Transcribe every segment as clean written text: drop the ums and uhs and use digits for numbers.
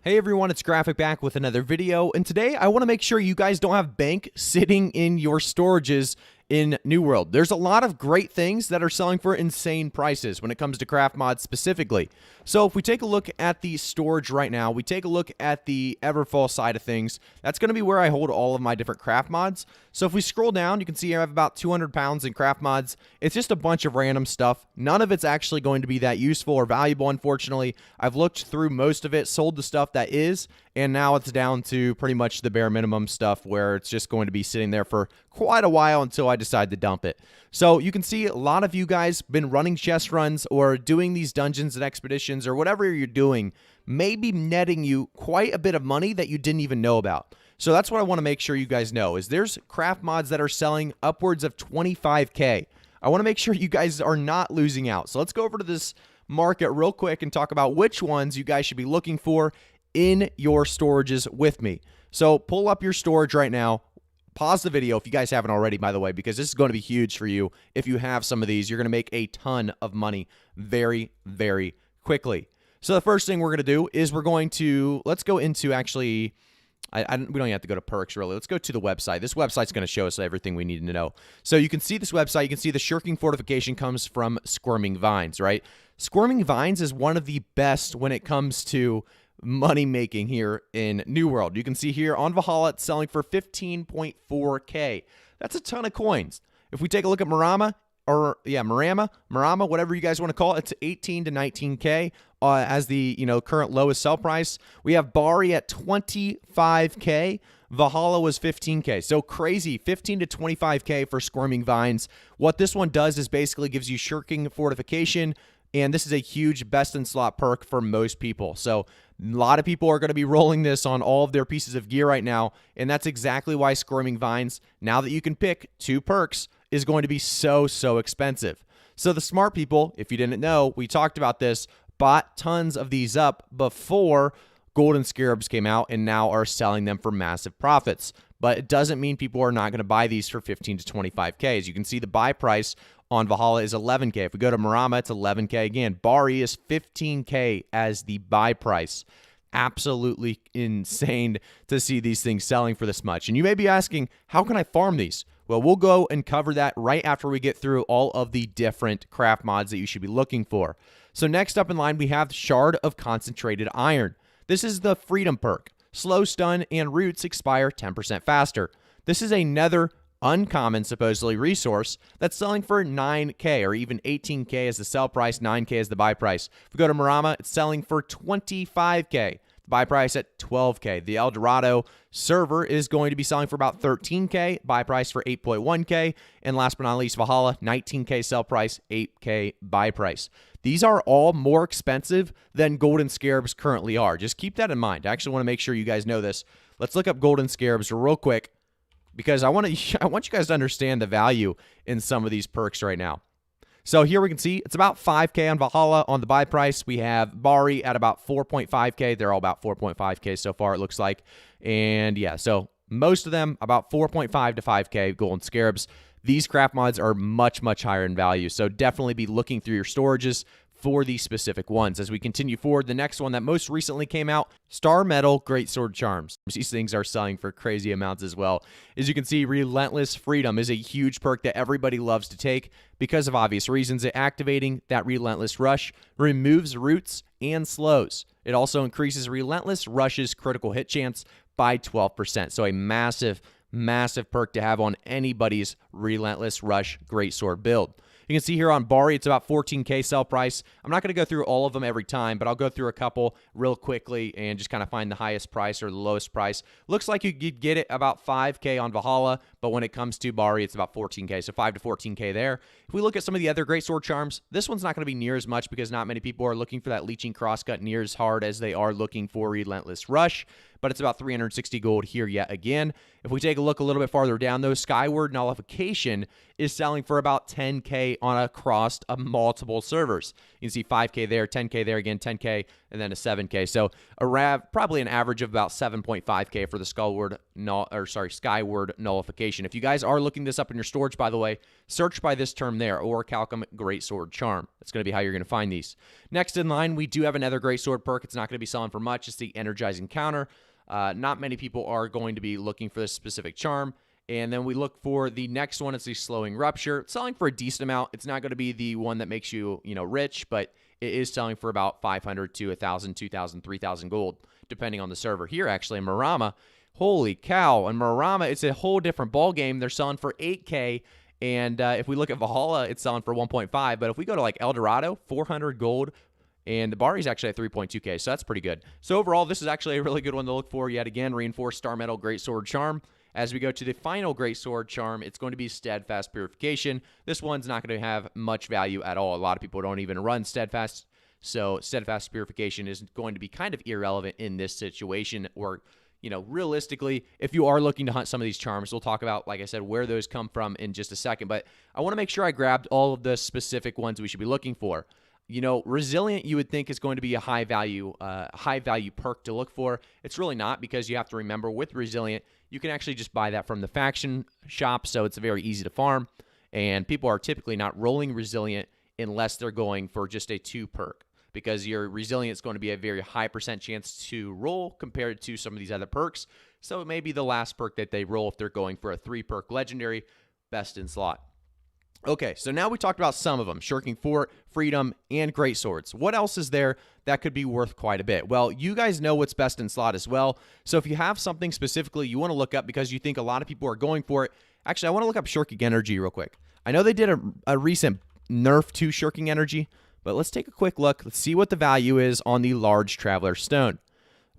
Hey everyone, it's Graphic back with another video, and today I want to make sure you guys don't have bank sitting in your storages in New World. There's a lot of great things that are selling for insane prices when it comes to craft mods specifically. So if we take a look at the storage right now, we take a look at the Everfall side of things, that's going to be where I hold all of my different craft mods. So if we scroll down, you can see I have about 200 pounds in craft mods. It's just a bunch of random stuff. None of it's actually going to be that useful or valuable, unfortunately. I've looked through most of it, sold the stuff that is, and now it's down to pretty much the bare minimum stuff where it's just going to be sitting there for quite a while until I decide to dump it. So you can see a lot of you guys been running chest runs or doing these dungeons and expeditions or whatever you're doing, maybe netting you quite a bit of money that you didn't even know about. So that's what I want to make sure you guys know is there's craft mods that are selling upwards of 25K. I want to make sure you guys are not losing out. So let's go over to this market real quick and talk about which ones you guys should be looking for in your storages with me. So pull up your storage right now. Pause the video if you guys haven't already, by the way, because this is going to be huge for you. If you have some of these, you're going to make a ton of money very, very quickly. So the first thing we're going to do is let's go into actually, we don't even have to go to perks really. Let's go to the website. This website's going to show us everything we need to know. So you can see this website. You can see the Shirking Fortification comes from Squirming Vines, right? Squirming Vines is one of the best when it comes to money making here in New World. You can see here on Valhalla, it's selling for 15.4K. That's a ton of coins. If we take a look at Marama, whatever you guys want to call it, it's 18 to 19K as the current lowest sell price. We have Bari at 25K. Valhalla was 15K. So crazy, 15 to 25K for Squirming Vines. What this one does is basically gives you Shirking Fortification, and this is a huge best-in-slot perk for most people. So a lot of people are going to be rolling this on all of their pieces of gear right now, and that's exactly why Squirming Vines, now that you can pick 2 perks, is going to be so expensive. So the smart people, if you didn't know, we talked about this, bought tons of these up before Golden Scarabs came out and now are selling them for massive profits. But it doesn't mean people are not going to buy these for 15 to 25K. As you can see, the buy price on Valhalla is 11K. If we go to Marama, it's 11K again. Bari is 15K as the buy price. Absolutely insane to see these things selling for this much. And you may be asking, how can I farm these? Well, we'll go and cover that right after we get through all of the different craft mods that you should be looking for. So next up in line, we have Shard of Concentrated Iron. This is the Freedom perk. Slow stun and roots expire 10% faster. This is a nether uncommon, supposedly, resource that's selling for 9K or even 18K as the sell price, 9K as the buy price. If we go to Marama, it's selling for 25K. Buy price at 12K. The El Dorado server is going to be selling for about 13K. Buy price for 8.1K. And last but not least, Valhalla, 19K sell price, 8K buy price. These are all more expensive than Golden Scarabs currently are. Just keep that in mind. I actually want to make sure you guys know this. Let's look up Golden Scarabs real quick because I want you guys to understand the value in some of these perks right now. So here we can see it's about 5K on Valhalla on the buy price. We have Bari at about 4.5K. They're all about 4.5K so far, it looks like. And yeah, so most of them about 4.5 to 5K Golden Scarabs. These craft mods are much higher in value. So definitely be looking through your storages for these specific ones. As we continue forward, the next one that most recently came out, Star Metal Greatsword Charms. These things are selling for crazy amounts as well. As you can see, Relentless Freedom is a huge perk that everybody loves to take because of obvious reasons. It activating that Relentless Rush removes roots and slows. It also increases Relentless Rush's critical hit chance by 12%. So a massive perk to have on anybody's Relentless Rush Greatsword build. You can see here on Bari, it's about 14K sell price. I'm not going to go through all of them every time, but I'll go through a couple real quickly and just kind of find the highest price or the lowest price. Looks like you could get it about 5K on Valhalla, but when it comes to Bari, it's about 14K, so 5 to 14K there. If we look at some of the other Greatsword Charms, this one's not going to be near as much because not many people are looking for that Leeching Crosscut near as hard as they are looking for Relentless Rush. but it's about 360 gold here yet again. If we take a look a little bit farther down, though, Skyward Nullification is selling for about 10K on across multiple servers. You can see 5K there, 10K there again, 10K, and then a 7K. So probably an average of about 7.5K for the Skyward Nullification. If you guys are looking this up in your storage, by the way, search by this term there, Orichalcum Greatsword Charm. That's going to be how you're going to find these. Next in line, we do have another Greatsword perk. It's not going to be selling for much. It's the Energizing Counter. Not many people are going to be looking for this specific charm. And then we look for the next one. It's the Slowing Rupture. It's selling for a decent amount. It's not going to be the one that makes you, rich, but it is selling for about 500 to 1,000, 2,000, 3,000 gold, depending on the server. Here, actually, in Marama, holy cow. In Marama, it's a whole different ball game. They're selling for 8K. And if we look at Valhalla, it's selling for 1.5. But if we go to like El Dorado, 400 gold. And the Bari's actually at 3.2K, so that's pretty good. So overall, this is actually a really good one to look for. Yet again, Reinforced Star Metal Greatsword Charm. As we go to the final Greatsword Charm, it's going to be Steadfast Purification. This one's not going to have much value at all. A lot of people don't even run Steadfast, so Steadfast Purification is going to be kind of irrelevant in this situation. Or, realistically, if you are looking to hunt some of these charms, we'll talk about, like I said, where those come from in just a second. But I want to make sure I grabbed all of the specific ones we should be looking for. Resilient, you would think, is going to be a high value perk to look for. It's really not, because you have to remember with Resilient, you can actually just buy that from the faction shop, so it's very easy to farm. And people are typically not rolling Resilient unless they're going for just a 2 perk, because your Resilient is going to be a very high % chance to roll compared to some of these other perks. So it may be the last perk that they roll if they're going for a 3 perk legendary, best in slot. Okay, so now we talked about some of them, Shirking Fort, Freedom, and Great Swords. What else is there that could be worth quite a bit? Well, you guys know what's best in slot as well. So if you have something specifically you want to look up because you think a lot of people are going for it, actually, I want to look up Shirking Energy real quick. I know they did a recent nerf to Shirking Energy, but let's take a quick look. Let's see what the value is on the Large Traveler Stone.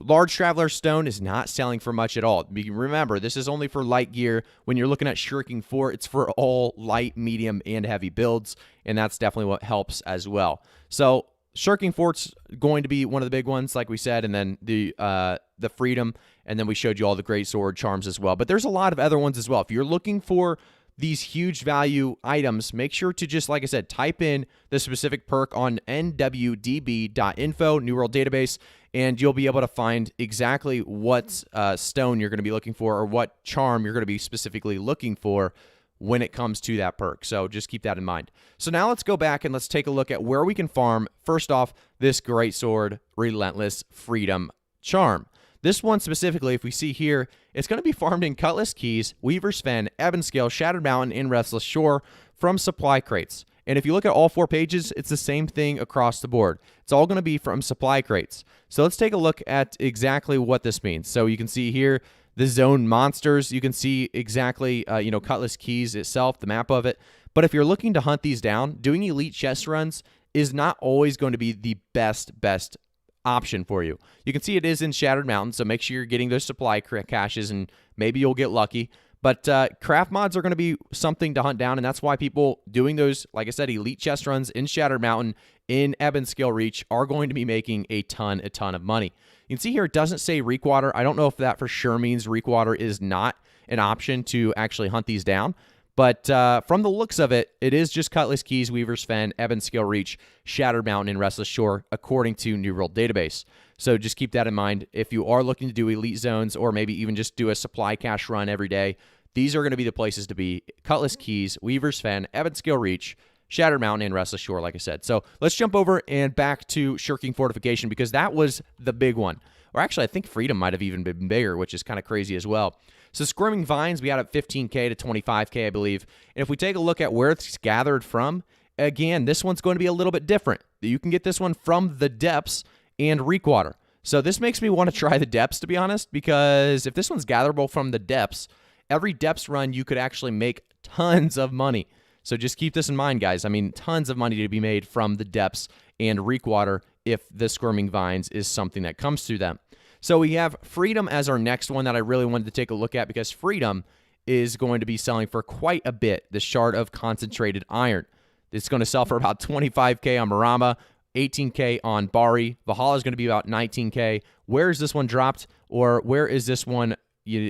Large Traveler Stone is not selling for much at all. Remember, this is only for light gear. When you're looking at Shirking Fort, it's for all light, medium, and heavy builds, and that's definitely what helps as well. So Shirking Fort's going to be one of the big ones, like we said, and then the Freedom, and then we showed you all the Great Sword charms as well. But there's a lot of other ones as well. If you're looking for these huge value items, make sure to just, like I said, type in the specific perk on nwdb.info, New World Database, and you'll be able to find exactly what stone you're going to be looking for, or what charm you're going to be specifically looking for when it comes to that perk. So just keep that in mind. So now let's go back and let's take a look at where we can farm, first off, this Greatsword Relentless Freedom charm. This one specifically, if we see here, it's going to be farmed in Cutlass Keys, Weaver's Fen, Ebonscale, Shattered Mountain, and Restless Shore from supply crates. And if you look at all 4 pages, it's the same thing across the board. It's all going to be from supply crates. So let's take a look at exactly what this means. So you can see here the zone monsters. You can see exactly, Cutlass Keys itself, the map of it. But if you're looking to hunt these down, doing elite chest runs is not always going to be the best option for you. You can see it is in Shattered Mountain, so make sure you're getting those supply caches, and maybe you'll get lucky. But craft mods are going to be something to hunt down, and that's why people doing those, like I said, elite chest runs in Shattered Mountain, in Ebonscale Reach, are going to be making a ton of money. You can see here it doesn't say Reekwater. I don't know if that for sure means Reekwater is not an option to actually hunt these down. But from the looks of it, it is just Cutlass Keys, Weaver's Fen, Ebonscale Reach, Shattered Mountain, and Restless Shore, according to New World Database. So just keep that in mind. If you are looking to do elite zones, or maybe even just do a supply cache run every day, these are going to be the places to be. Cutlass Keys, Weaver's Fen, Ebonscale Reach, Shattered Mountain, and Restless Shore, like I said. So let's jump over and back to Shirking Fortification, because that was the big one. Or actually, I think Freedom might have even been bigger, which is kind of crazy as well. So Squirming Vines, we had at 15K to 25K, I believe. And if we take a look at where it's gathered from, again, this one's going to be a little bit different. You can get this one from the Depths and Reekwater. So this makes me want to try the Depths, to be honest, because if this one's gatherable from the Depths, every Depths run, you could actually make tons of money. So just keep this in mind, guys. I mean, tons of money to be made from the Depths and Reekwater if the Squirming Vines is something that comes through them. So we have Freedom as our next one that I really wanted to take a look at, because Freedom is going to be selling for quite a bit, the Shard of Concentrated Iron. It's going to sell for about 25K on Marama. 18K on Bari. Valhalla is going to be about 19K. Where is this one dropped, or where is this one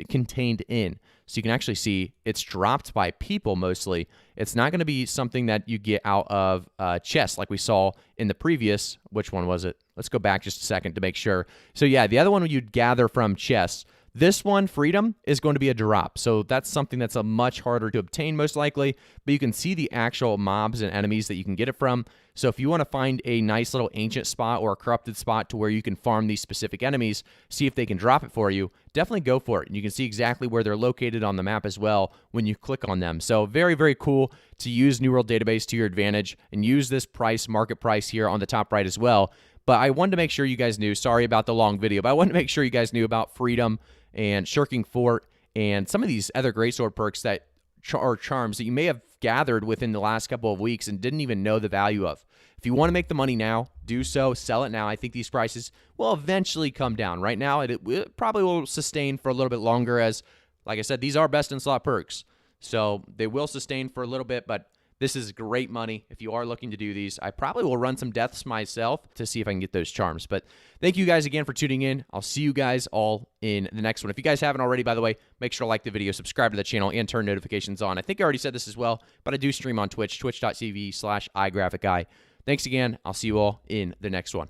contained in? So you can actually see it's dropped by people mostly. It's not going to be something that you get out of chests like we saw in the previous. Which one was it? Let's go back just a second to make sure. So yeah, the other one you'd gather from chests. This one, Freedom, is going to be a drop. So that's something that's a much harder to obtain most likely, but you can see the actual mobs and enemies that you can get it from. So if you want to find a nice little ancient spot or a corrupted spot to where you can farm these specific enemies, see if they can drop it for you, definitely go for it. And you can see exactly where they're located on the map as well when you click on them. So very, very cool to use New World Database to your advantage and use this market price here on the top right as well. But I wanted to make sure you guys knew, sorry about the long video, but I wanted to make sure you guys knew about Freedom and Shirking Fort and some of these other Greatsword perks that are charms that you may have gathered within the last couple of weeks and didn't even know the value of. If you want to make the money now, do so. Sell it now. I think these prices will eventually come down. Right now, it probably will sustain for a little bit longer as, like I said, these are best in slot perks. So they will sustain for a little bit, but this is great money if you are looking to do these. I probably will run some deaths myself to see if I can get those charms. But thank you guys again for tuning in. I'll see you guys all in the next one. If you guys haven't already, by the way, make sure to like the video, subscribe to the channel, and turn notifications on. I think I already said this as well, but I do stream on Twitch, twitch.tv/iGraphicGuy. Thanks again. I'll see you all in the next one.